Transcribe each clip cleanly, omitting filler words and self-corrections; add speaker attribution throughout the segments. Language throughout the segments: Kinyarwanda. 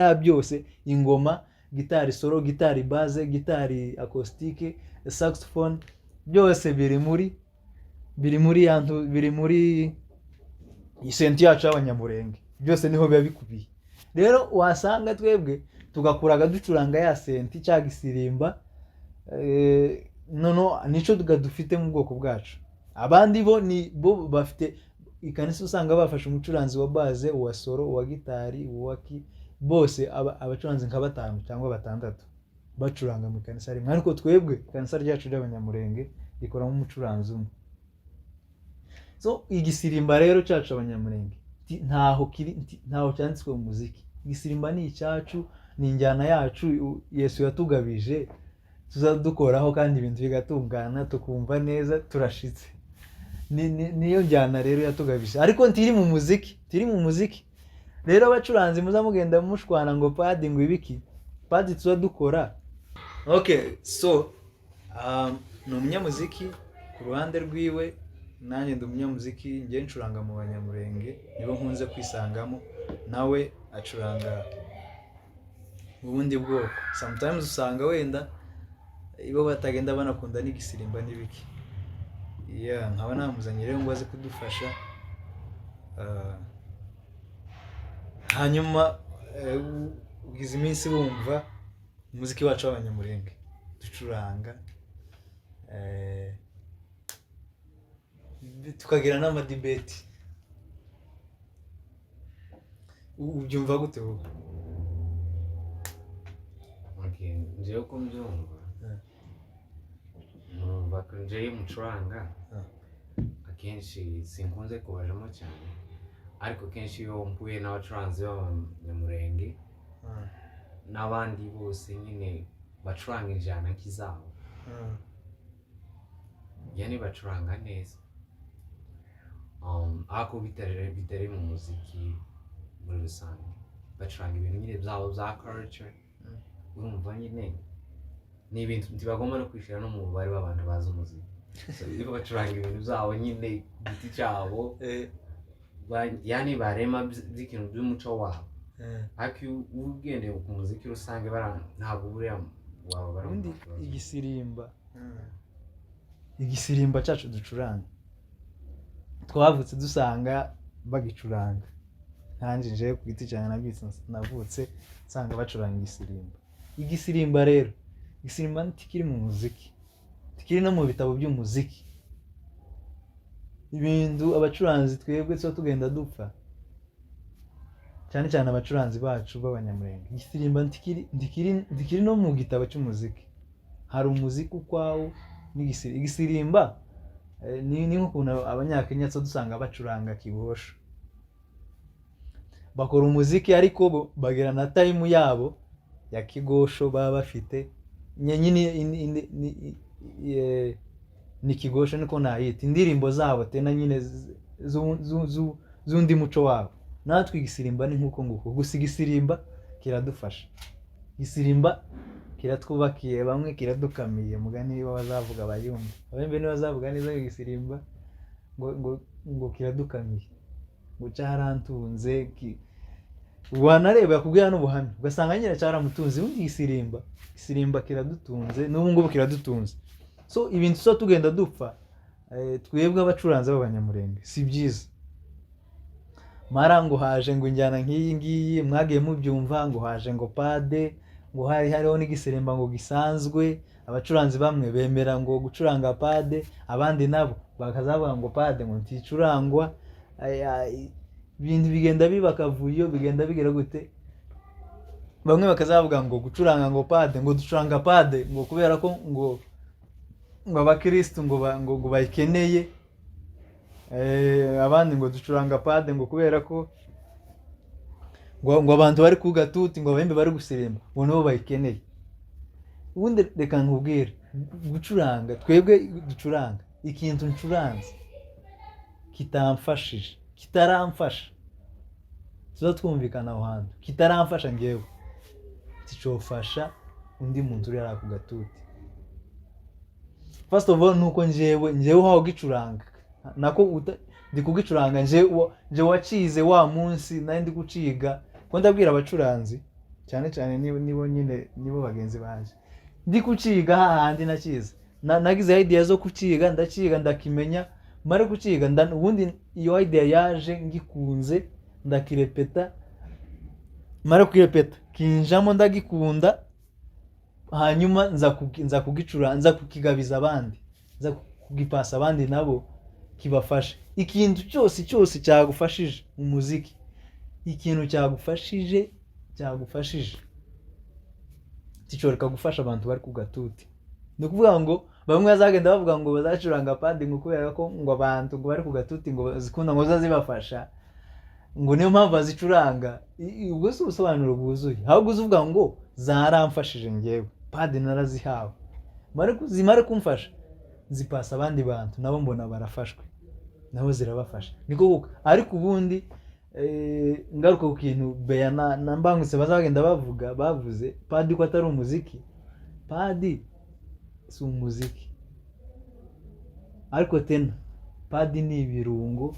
Speaker 1: byose, ingoma, gitari solo, gitari baze, gitari acoustic, saxophone, byose biri muri isenti yacu y'Abanyamurenge, byose niho biba bikubiye. Rero wasanga twebwe tugakuraga ducuranga ya senti cya gisirimba, nono nico dufite mu bwoko bwacu. Abandi bo bafite ikanisa, usanga bafashe umucuranzi wa baze, uwa solo, uwa gitari, uwaki, bose abacuranzi nka 5 cyangwa 6 bacuranga mu ikanisa rimwe. Ariko twebwe ikanisa ryacu ry'Abanyamurenge rikoramo umucuranzi umwe. So igisirimba rero cyacu Abanyamurenge ntaho cyanditswe mu muziki. Igisirimba ni icyacu, ni injyana yacu Yesu yatugabije, tuzadukoraho kandi ibintu bigatungana, tukumva neza, turashitse. Niyo njyana rero yatugabije, ariko ntiri mu muziki. Rero abacuranzi muzamugenda mushwana ngo padi ngo ibiki, padi tuzadukora. Okay, so ni umunyamuziki ku ruhande rwiwe, nanjye ndi umunyamuziki, njye ncuranga mu Banyamurenge, nibo nkunze kwisangamo, nawe acuranga mu bundi bwoko. Sometimes usanga wenda ibo batagenda banakunda n'igisirimba n'ibiki. Nkaba namuzanye rero ngo aze kudufasha, hanyuma ugize iminsi wumva umuziki wacu w'Abanyamurenge ducuranga, tukagira n'amadibeti. Ubyumva gute wowe?
Speaker 2: Okay, njyewe uko mbyumva, numva ko njyewe mucuranga akenshi sinkunze kubajamo cyane, ariko kenshi iyo mpuye n'abacuranzi b'Abanyamurenge n'abandi bose nyine bacuranga injyana nk'izabo, yani bacuranga neza, ariko bitari mu muziki muri rusange, bacuranga ibintu nyine byabo bya culture. Urumva nyine ni ibintu ntibagomba no kwishira no mu mubare w'abantu bazi umuziki. So iyo bacuranga ibintu byabo nyine giti cyabo, yani barema by'ikintu by'umuco wabo, ariko ugendeye ku muziki rusange ntabwo buriya waba
Speaker 1: barundi. Igisirimba cyacu ducuranga, twavutse dusanga bagicuranga. Nanjye nje ku giti cyane navutse nsanga bacuranga igisirimba. Igisirimba rero, igisirimba ntikiri mu muziki, tikiri no mu bitabo by'umuziki. Ibintu abacuranzi twebwe tuba tugenda dupfa, cyane cyane abacuranzi bacu b'Abanyamurenge. Igisirimba ntikiri no mu gitabo cy'umuziki. Hari umuziki ukwawo n'igisirimba. Igisirimba ni nk'ukuntu Abanyakenya tuba dusanga bacuranga kibosho, bakora umuziki ariko bagera na time yabo ya kigosho baba bafite nyine ni kigosho niko nayita, indirimbo zabo tena nyine z'undi muco wabo. Natwe igisirimba ni nk'uko nguko, gusa igisirimba kiradufasha, igisirimba kiratwubakiye, bamwe kiradukamiye. Mugani niba bazavuga bayumva, abembe niba bazavuga neza igisirimba ngo kiradukamiye, ngo cyarantunze. Wanareba yakubwira n'ubuhamya ugasanga nyine cyaramutunze. Undi igisirimba kiradutunze, n'ubu ngubu kiradutunze. So ibintu tuba tugenda dupfa twebwe abacuranzi b'Abanyamurenge si byiza. Mara ngo haje ngo injyana nk'iyi ngiyi, mwagiye mubyumva ngo haje ngo pade, ngo hariho n'igisirimba ngo gisanzwe. Abacuranzi bamwe bemera ngo gucuranga pade, abandi nabo bakazavuga ngo pade ngo nticurangwa. Ibintu bigenda bibakavuyo, bigenda bigera gute. Bamwe bakazavuga ngo gucuranga ngo pade, ngo ducuranga pade ngo kubera ko ngo abakristo ngo bayikeneye. Abandi ngo ducuranga pade ngo kubera ko ngo abantu bari ku gatuti, ngo abembe bari gusirimba ngo nabo bayikeneye. Ubundi reka nkubwire, gucuranga twebwe ducuranga ikintu ncuranze kitamfashije, kitaramfasha, tuza twumvikana aho hantu, kitaramfasha njyewe ticofasha undi muntu uri ku gatuti. First of all nuko njyewe hawo gicuranga nako ndi kugicuranga, njyewe wacize wa munsi nari ndi guciga. Ko ndabwira abacuranzi cyane cyane nibo nyine nibo bagenzi banje ndi kuciga hahandi nakiza nagize idea zo kuciga ndaciga ndakimenya mare kuciga ubundi iyo idea yaje ngikunze ndakirepeta mare kwirepeta kinjamo ndagikunda hanyuma nza kugicura nza kukigabiza abandi nza kugipasa abandi nabo kibafasha ikintu cyose cyagufashije mu muziki ikintu cyagufashije ticoreka gufasha abantu bari ku gatuti ni ukuvuga ngo bamwe bazagenda bavuga ngo bazacuranga padi ngo kubera ko ngo abantu ngo bari ku gatuti ngo zikunda ngo zibafasha ngo niyo mpamvu bazicuranga ubwo si ubusobanuro bwuzuye ahubwo uvuga ngo zaramfashije njyewe padi narazihawe zimare kumfasha zipasa abandi bantu nabo mbona barafashwe nabo zirabafasha niko kuko ariko ubundi ngaruka ku kintu Beyana na Mbangutse bazagenda bavuze padi ko atari umuziki padi si umuziki ariko tena padi ni ibirungo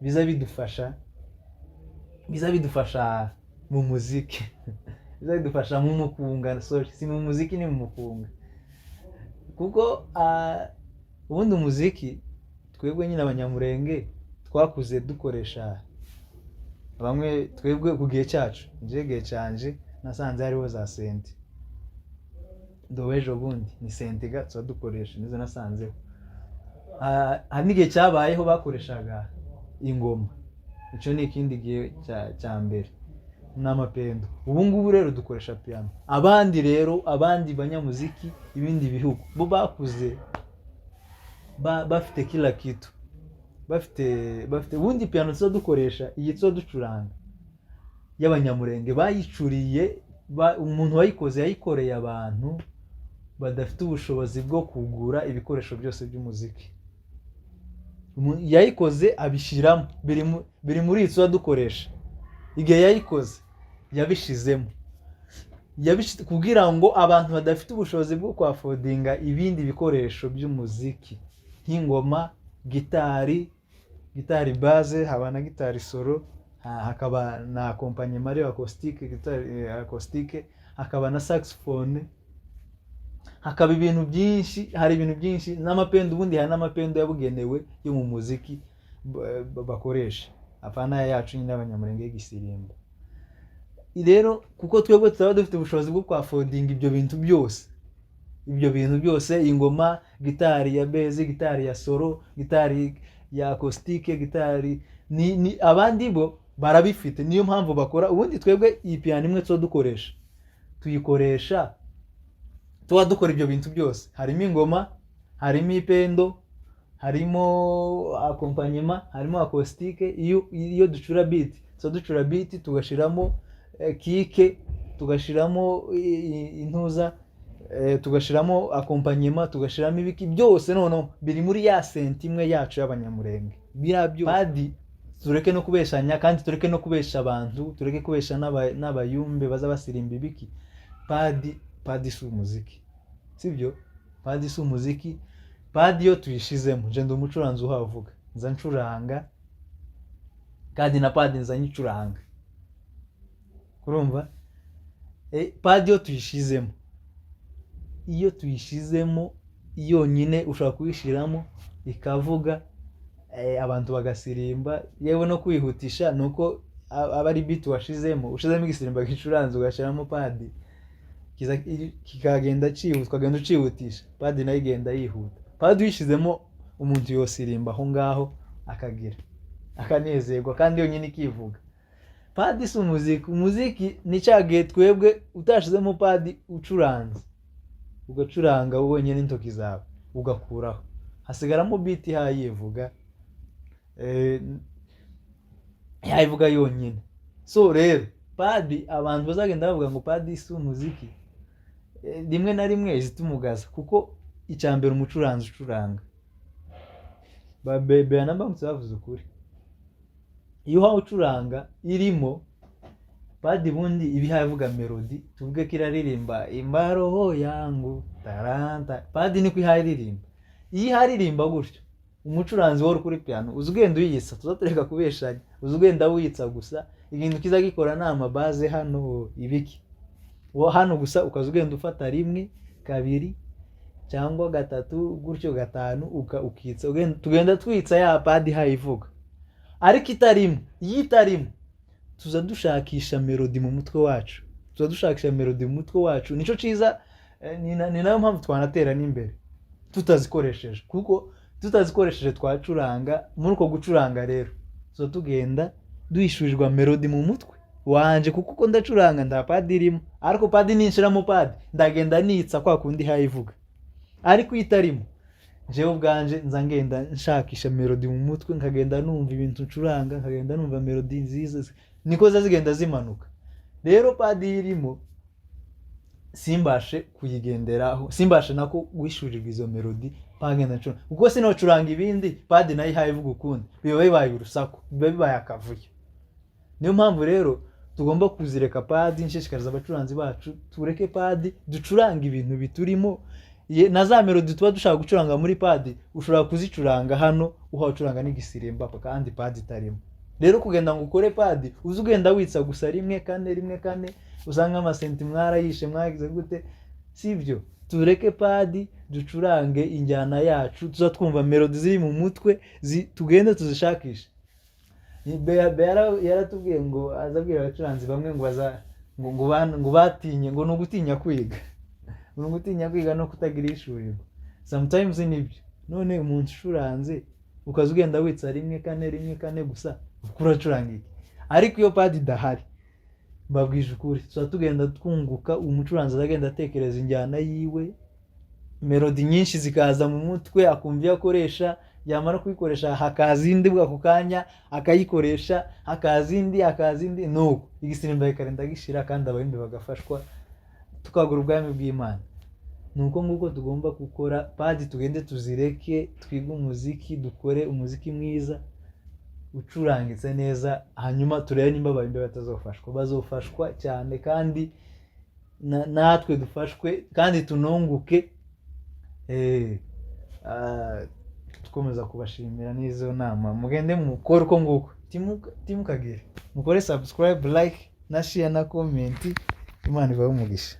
Speaker 1: biza bidufasha mu muziki biza bidufasha mu mukunga si mu muziki ni mu mukunga kuko ubundi umuziki twebwe nyine abanyamurenge twakuze dukoresha bamwe twebwe ku gihe cyacu igihe cyanje nasanze hariho za senti dowejo bundi ni senti tuba dukoresha nizo nasanzeho hari n'igihe cyabayeho bakoreshaga ingoma icyo ni ikindi gihe cya mbere n'amapendo ubu ngubu rero dukoresha piano abandi banyamuziki ibindi bihugu bo bakuze bafite kila kitu bafite ubundi piano tuba dukoresha iyi tuba ducuranga y'abanyamurenge bayicuriye umuntu wayikoze yayikoreye abantu badafite ubushobozi bwo kugura ibikoresho byose by'umuziki yayikoze abishyiramo biri muri iyi tuba dukoresha igihe yayikoze yabishizemo kugira ngo abantu badafite ubushobozi bwo kwafodinga ibindi bikoresho by'umuziki nk'ingoma gitari base haba na gitari solo hakaba na accompagnement acoustique gitari acoustique hakaba na saxophone hakaba ibintu byinshi hari ibintu byinshi n'amapendo ubundi hari n'amapendo yabugenewe yo mu muziki bakoresha apana yacu nyine abanyamurenge y'igisirimba rero kuko twebwe tutaba dufite ubushobozi bwo kwafodinga ibyo bintu byose ingoma gitari ya base gitari ya solo gitari ya acoustique gitari ni abandi bo barabifite niyo mpamvu bakora ubundi twebwe iyi piano imwe tuyikoresha tuba dukora ibyo bintu byose harimo ingoma harimo ipendo harimo accompagnement harimo acoustique iyo ducura beat tugashiramo kike tugashiramo intuza tugashiramo accompagnement tugashiramo ibiki byose none biri muri ya senti imwe yacu y'abanyamurenge birabyo padi tureke no kubeshanya kandi tureke no kubesha abantu tureke kubesha n'abayumbe baza basirimba ibiki padi si umuziki sibyo padi si umuziki padi yo tuyishizemo je ndi umucuranzi uhavuga nza ncuranga kandi na padi nza nyicuranga kurumva padi yo tuyishizemo iyo tuyishizemo yonyine ushobora kuyishiramo ikavuga abantu bagasirimba yewe no kwihutisha nuko aba ari beat washizemo ushizemo igisirimba gicuranze ugashiramo padi kikagenda ukagenda ucihutisha padi nayo igenda yihuta padi uyishizemo umuntu yosirimba aho ngaho akagira akanezerwa kandi yonyine ikivuga padi si umuziki ni cyagihe twebwe utashizemo padi ucuranze ugacuranga wenyine n'intoki zawe ugakuraho hasigaramo beat hayivuga yayivuga yonyine so rero padi abantu bazagenda bavuga ngo padi si umuziki rimwe na rimwe izitumugaza kuko icyambere umucuranzi ucuranga Beyana Mbangutse bavuze ukuri iyo wawe ucuranga irimo padi bundi ibihavuga melody tuvuge ko iraririmba imbaroho yangu taranta padi niko iharirimba iyo iharirimba gutyo umucuranzi wari kuri piano uzi ugenda uyitsa, tuzatureka kubeshanya, uzi ugenda witsa gusa, ikintu kiza gikora ni amabaze hano ibiki, hano gusa ukaza ugenda ufata rimwe kabiri cyangwa gatatu gutyo gatanu ukitsa, tugenda twitsa ya padi hayivuga. Ariko itarimo, iyo itarimo tuza dushakisha melody mu mutwe wacu, nico ciza. Ni nayo mpamvu twanatera n'imbere tutazikoresheje, kuko tutazikoresheje twacuranga. Muri uko gucuranga rero tuza tugenda duhishurirwa melody mu mutwe wanje, kuko uko ndacuranga nda padi irimo, ariko padi ninshiramo padi ndagenda nitsa kwa kundi hayivuga. Ariko itarimo, jewe ubwanje nza ngenda nshakisha melody mu mutwe, nkagenda numva ibintu ncuranga, nkagenda numva melody nziza, niko zigenda zimanuka. Rero padi irimo simbashe kuyigenderaho, simbashe nako guhishurirwa izo melody pagenda ncuranga, kuko sinocuranga ibindi padi nayo hayivuga ukundi, biba bibaye urusaku, biba bibaye akavuyo. Niyo mpamvu rero tugomba kuzireka padi. Nshishikariza abacuranzi bacu tureke padi, ducuranga ibintu biturimo. Na za melody tuba dushaka gucuranga muri padi ushobora kuzicuranga hano uhacuranga n'igisirimba kandi padi itarimo. Rero kugenda ngo ukore padi uzi ugenda witsa gusa rimwe kane usanga amasenti mwarayishe mwagize gute, sibyo. Tureke padi ducurange injyana yacu, tuza twumva melody ziri mu mutwe, tugende tuzishakisha. Yaratubwiye ngo azabwira abacuranzi bamwe ngo batinye, ngo nugutinya kwiga, no kutagira ishurirwa. Sometimes nibyo. None umuntu ucuranze ukaza ugenda witsa rimwe kane gusa, uracuranga iki? Ariko iyo padi idahari, mbabwije ukuri, tuza tugenda twunguka. Umucuranzi azagenda atekereza injyana yiwe, melody nyinshi zikaza mu mutwe, akumva iyo akoresha, yamara kuyikoresha hakaza indi bwako kanya akayikoresha, hakaza indi nuko igisirimba kikarenda gishira, kandi abayimbi bagafashwa tukagura ubwami bw'Imana. Nuko nguko tugomba gukora padi, tugende tuzireke, twige umuziki, dukore umuziki mwiza ucurangitse neza, hanyuma turebe nimba abayimbi batazofashwa. Bazofashwa cyane, kandi natwe dufashwe kandi tununguke. Tukomeza kubashimira n'izo nama, mugende mukore uko nguko, timukagire, mukore subscribe, like na share na comment. Imana ibahe umugisha.